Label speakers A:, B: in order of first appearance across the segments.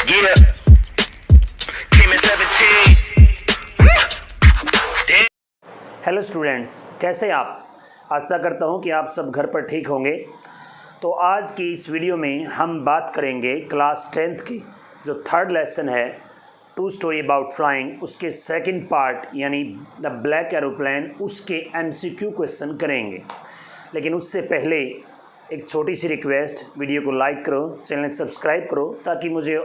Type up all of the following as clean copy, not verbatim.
A: Yeah, came in 17. Damn.
B: Hello students, कैसे आप? आशा करता हूं कि आप सब घर पर ठीक होंगे। तो आज की इस वीडियो में हम बात करेंगे क्लास 10th की जो थर्ड लेसन है टू स्टोरी अबाउट फ्लाइंग, उसके सेकंड पार्ट यानी द ब्लैक एरोप्लेन, उसके MCQ क्वेश्चन करेंगे। लेकिन उससे पहले एक छोटी सी रिक्वेस्ट, वीडियो को लाइक करो, चैनल सब्सक्राइब करो ताकि मुझे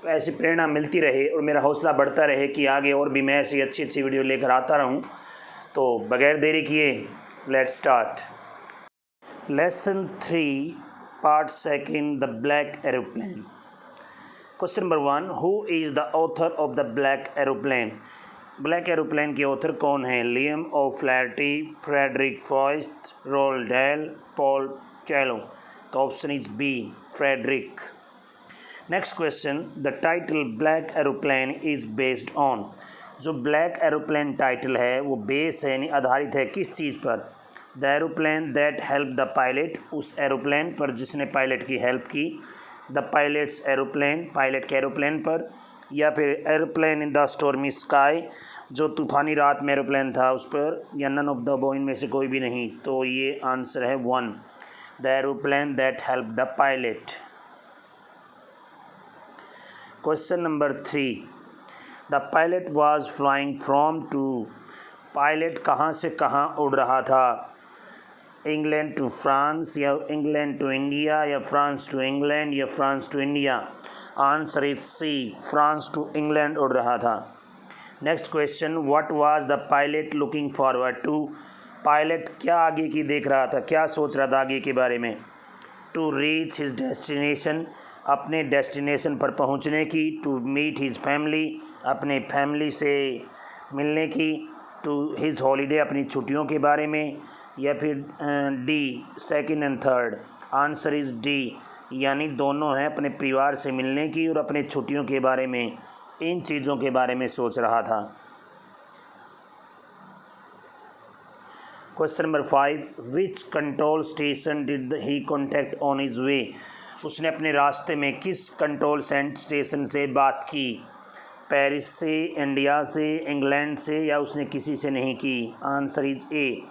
B: ऐसी प्रेरणा मिलती रहे और मेरा हौसला बढ़ता रहे कि आगे और भी मैं ऐसी अच्छी अच्छी वीडियो लेकर आता रहूं। तो बगैर देरी किए let's start. Lesson 3 part second, the black aeroplane. Question number 1, who is the author of the black aeroplane? Black aeroplane के ऑथर कौन हैं? Liam O'Flaherty, Frederick Forsyth, Roald Dahl, Paul चैलो। तो option is B, Frederick. Next question, the title black aeroplane is based on. जो black aeroplane title है वो base है यानी आधारित है किस चीज़ पर? The aeroplane that help the pilot, उस एरोप्लेन पर जिसने पायलट की हेल्प की। द पायलट्स एरोप्लेन, पायलट के एरोप्लेन पर। या फिर aeroplane in the stormy sky, जो तूफ़ानी रात में एरोप्लेन था उस पर। या नन ऑफ द अबव, इनमें से कोई भी नहीं। तो ये आंसर है 1, the aeroplane that help the pilot. Question number 3, the pilot was flying from to. Pilot कहाँ से कहाँ उड़ रहा था? इंग्लैंड टू फ्रांस, या इंग्लैंड टू इंडिया, या फ्रांस टू इंग्लैंड, या France to India. Answer is C, France to England उड़ रहा था। Next question, what was the pilot looking forward to? Pilot क्या आगे की देख रहा था, क्या सोच रहा था आगे के बारे में? टू रीच हिज डेस्टिनेशन, अपने डेस्टिनेशन पर पहुंचने की। टू मीट हिज फैमिली, अपने फैमिली से मिलने की। टू हिज हॉलीडे, अपनी छुट्टियों के बारे में। या फिर D, second and third. Answer is D, यानी दोनों हैं, अपने परिवार से मिलने की और अपने छुट्टियों के बारे में, इन चीज़ों के बारे में सोच रहा था। Question number 5, which control station did he contact on his way? उसने अपने रास्ते में किस कंट्रोल स्टेशन से बात की? पेरिस से, इंडिया से, इंग्लैंड से, या उसने किसी से नहीं की? Answer is a,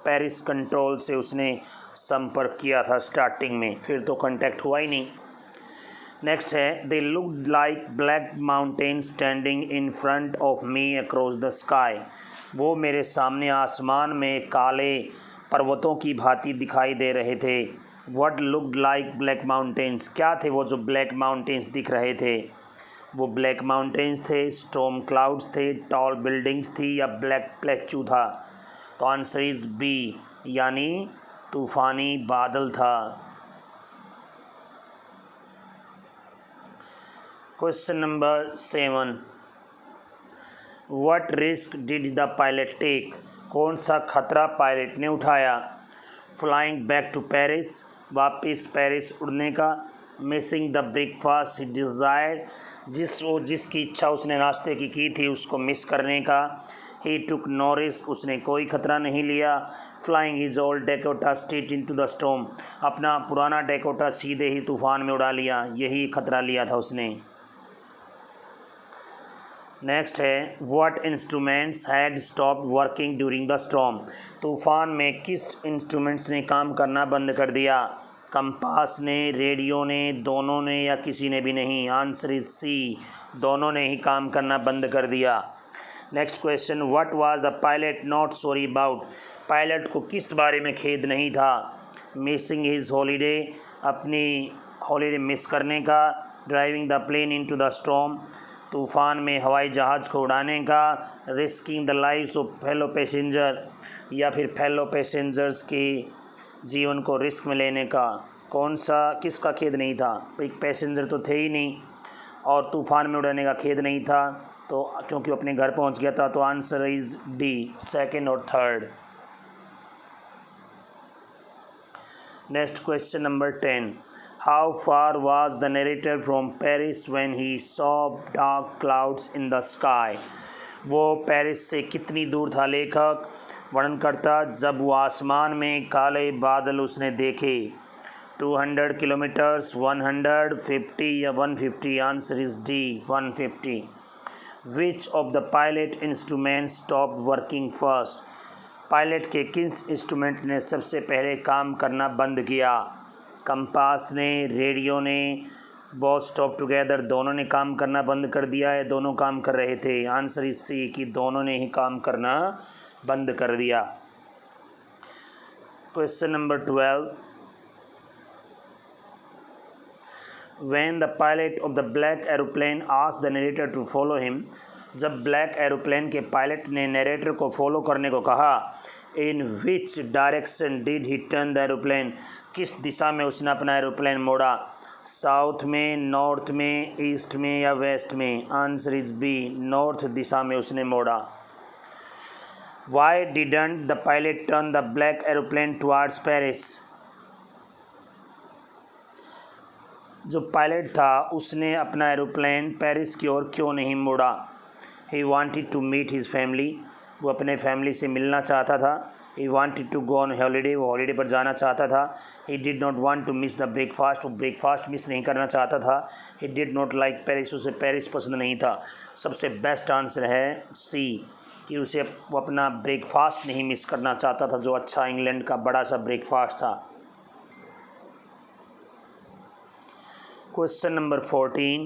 B: Paris control से उसने संपर्क किया था स्टार्टिंग में, फिर तो कांटेक्ट हुआ ही नहीं। नेक्स्ट है, they looked like black mountain standing in front of me across the sky. वो मेरे सामने आसमान में काले पर्वतों की भांति दिखाई दे रहे थे। What looked like black mountains, क्या थे वो जो ब्लैक माउंटेन्स दिख रहे थे? वो ब्लैक माउंटेन्स थे, स्टॉर्म क्लाउड्स थे, टॉल बिल्डिंग्स थी, या ब्लैक प्लेच्यू था? तो आंसर इज बी, यानी तूफ़ानी बादल था। Question number 7, what risk did the pilot take? कौन सा खतरा पायलट ने उठाया? फ्लाइंग बैक टू पेरिस, वापस पेरिस उड़ने का। Missing the breakfast he desired, जिसकी इच्छा उसने नाश्ते की थी उसको मिस करने का। ही टुक नो रिस्क, उसने कोई खतरा नहीं लिया। Flying his old Dakota straight into the storm, अपना पुराना डेकोटा सीधे ही तूफान में उड़ा लिया, यही खतरा लिया था उसने। नेक्स्ट है, what instruments had stopped working during the storm? तूफान में किस इंस्ट्रूमेंट्स ने काम करना बंद कर दिया? कंपास ने, रेडियो ने, दोनों ने, या किसी ने भी नहीं? आंसर इज सी, दोनों ने ही काम करना बंद कर दिया। Next question, what was the pilot not sorry about? Pilot को किस बारे में खेद नहीं था? मिसिंग हिज हॉलीडे, अपनी हॉलीडे मिस करने का। Driving the plane into the storm, तूफ़ान में हवाई जहाज़ को उड़ाने का। Risking the lives of fellow passenger, या फिर फेलो पैसेंजर्स के जीवन को रिस्क में लेने का। कौन सा, किसका खेद नहीं था? एक पैसेंजर तो थे ही नहीं, और तूफ़ान में उड़ाने का खेद नहीं था, तो क्योंकि अपने घर पहुंच गया था। तो आंसर इज डी, सेकंड और third. Next question number 10, how far was the narrator from Paris when he saw dark clouds in the sky? वो पेरिस से कितनी दूर था लेखक वर्णन करता जब वो आसमान में काले बादल उसने देखे? 200 किलोमीटर्स, 150 या 150? Answer is D 150। Which of the pilot instrument stop working first? Pilot के किस इंस्ट्रूमेंट ने सबसे पहले काम करना बंद किया? कंपास ने, रेडियो ने, बोथ स्टॉप टुगेदर, दोनों ने काम करना बंद कर दिया है? दोनों काम कर रहे थे? आंसर इज सी कि दोनों ने ही काम करना बंद कर दिया। Question number 12, when the pilot of the black aeroplane asked the narrator to follow him, जब ब्लैक एरोप्लेन के पायलट ने नरेटर को फॉलो करने को कहा, in which direction did he turn the aeroplane, किस दिशा में उसने अपना एरोप्लेन मोड़ा? साउथ में, नॉर्थ में, ईस्ट में या वेस्ट में? आंसर इज बी, नॉर्थ दिशा में उसने मोड़ा। Y didn't the pilot turn the black aeroplane towards Paris, जो पायलट था उसने अपना एरोप्लेन पेरिस की ओर क्यों नहीं मोड़ा? He wanted to meet his family, वो अपने फैमिली से मिलना चाहता था। He wanted to go on holiday, वो हॉलीडे पर जाना चाहता था। He did not want to miss the breakfast, वो ब्रेकफास्ट मिस नहीं करना चाहता था। He did not like Paris, उसे पेरिस पसंद नहीं था। सबसे बेस्ट आंसर है सी कि उसे वो अपना ब्रेकफास्ट नहीं मिस करना चाहता था, जो अच्छा इंग्लैंड का बड़ा सा ब्रेकफास्ट था। Question number 14,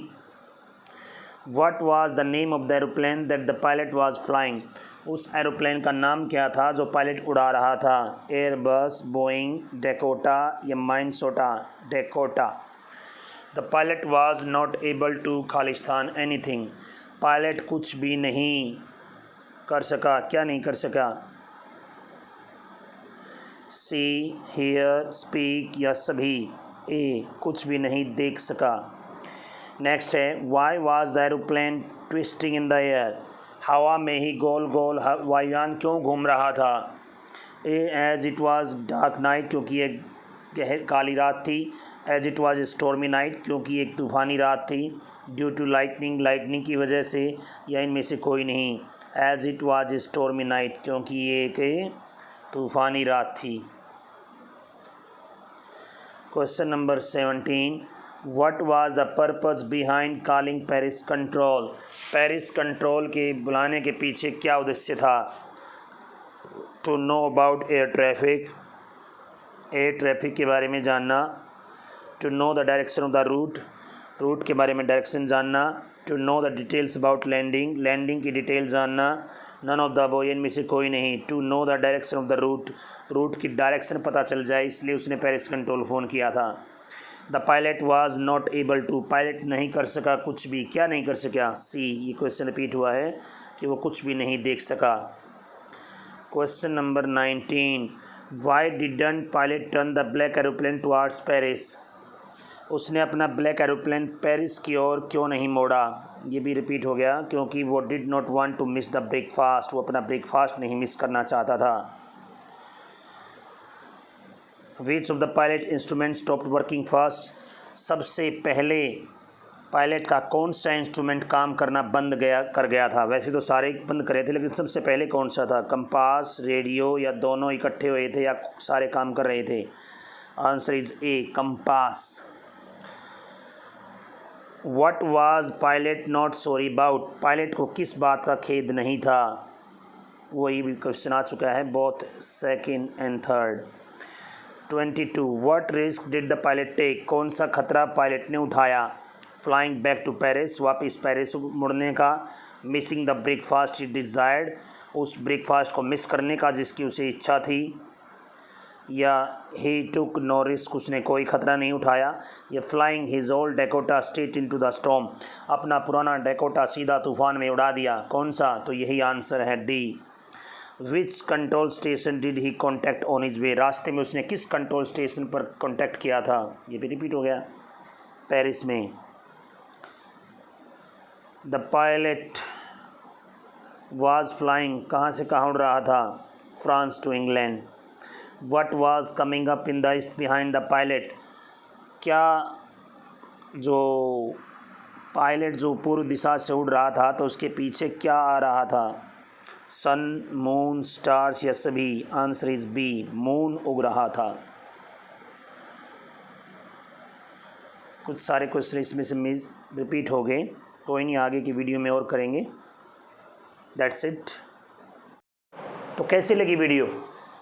B: what was the name of the aeroplane that the pilot was flying, उस एरोप्लेन का नाम क्या था जो पायलट उड़ा रहा था? एयरबस, बोइंग, डेकोटा या Minnesota? Dakota. The pilot was not able to खालिस्तान एनीथिंग, पायलट कुछ भी नहीं कर सका। क्या नहीं कर सका? सी, हियर, स्पीक या सभी? ए, कुछ भी नहीं देख सका। नेक्स्ट है, why was the aeroplane twisting in the air, हवा में ही गोल गोल वायुयान क्यों घूम रहा था? A, as it was dark night, क्योंकि एक काली रात थी। As it was stormy night, क्योंकि एक तूफ़ानी रात थी। ड्यू टू लाइटनिंग, लाइटनिंग की वजह से, या इनमें से कोई नहीं? As it was stormy night, क्योंकि ये एक तूफ़ानी रात थी। Question number 17, what was the purpose behind calling Paris control, Paris control के बुलाने के पीछे क्या उद्देश्य था? To know about air traffic, air traffic के बारे में जानना। To know the direction of the route, route के बारे में डायरेक्शन जानना। To know the details about landing, landing की डिटेल जानना। नन ऑफ द अबव, इनमें से कोई नहीं। To know the direction of the route, route की डायरेक्शन पता चल जाए इसलिए उसने पेरिस कंट्रोल फ़ोन किया था। The pilot was not able to, pilot नहीं कर सका कुछ भी। क्या नहीं कर सका? सी, ये क्वेश्चन रिपीट हुआ है कि वो कुछ भी नहीं देख सका। Question number 19, Y didn't pilot turn the black aeroplane towards Paris, उसने अपना ब्लैक एरोप्लेन पेरिस की ओर क्यों नहीं मोड़ा? ये भी रिपीट हो गया, क्योंकि वो did not want to miss the breakfast, वो अपना ब्रेकफास्ट नहीं मिस करना चाहता था। Which of the pilot instrument stopped working first, सबसे पहले पायलट का कौन सा इंस्ट्रूमेंट काम करना बंद कर गया था? वैसे तो सारे बंद करे थे, लेकिन सबसे पहले कौन सा था? कंपास, रेडियो या दोनों इकट्ठे हुए थे या सारे काम कर रहे थे? Answer is a, compass. What was pilot not sorry about, pilot को किस बात का खेद नहीं था? वही भी क्वेश्चन आ चुका है, both second and third. 22, what risk did the pilot take, कौन सा खतरा पायलट ने उठाया? फ्लाइंग बैक टू पेरिस, वापस पेरिस मुड़ने का। Missing the breakfast he desired, उस ब्रेकफास्ट को मिस करने का जिसकी उसे इच्छा थी। या ही टुक नो रिस्क, उसने कोई खतरा नहीं उठाया। या flying his old Dakota straight into the storm, अपना पुराना डेकोटा सीधा तूफान में उड़ा दिया। कौन सा? तो यही आंसर है D. Which control station did he contact on his way, रास्ते में उसने किस कंट्रोल स्टेशन पर कॉन्टैक्ट किया था? ये भी रिपीट हो गया, पेरिस में। द पायलट वाज फ्लाइंग, कहाँ से कहाँ उड़ रहा था? France to England. What was coming up in the east behind the pilot, क्या जो पायलट जो पूर्व दिशा से उड़ रहा था तो उसके पीछे क्या आ रहा था? सन, मून, स्टार्स या सभी? आंसर इज बी, मून उग रहा था। कुछ सारे क्वेश्चन इसमें से मिस रिपीट हो गए, कोई नहीं, आगे की वीडियो में और करेंगे। That's it. तो कैसी लगी वीडियो?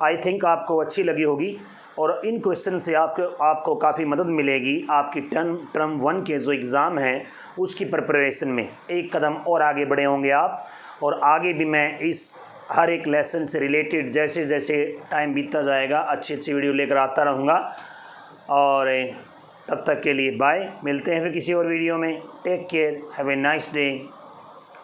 B: आई थिंक आपको अच्छी लगी होगी और इन क्वेश्चन से आपको काफ़ी मदद मिलेगी आपकी टर्म 1 के जो एग्ज़ाम हैं उसकी प्रिपरेशन में। एक कदम और आगे बढ़े होंगे आप, और आगे भी मैं इस हर एक लेसन से रिलेटेड जैसे जैसे टाइम बीतता जाएगा अच्छी अच्छी वीडियो लेकर आता रहूँगा। और तब तक के लिए बाय, मिलते हैं फिर किसी और वीडियो में। Take care, have a nice day.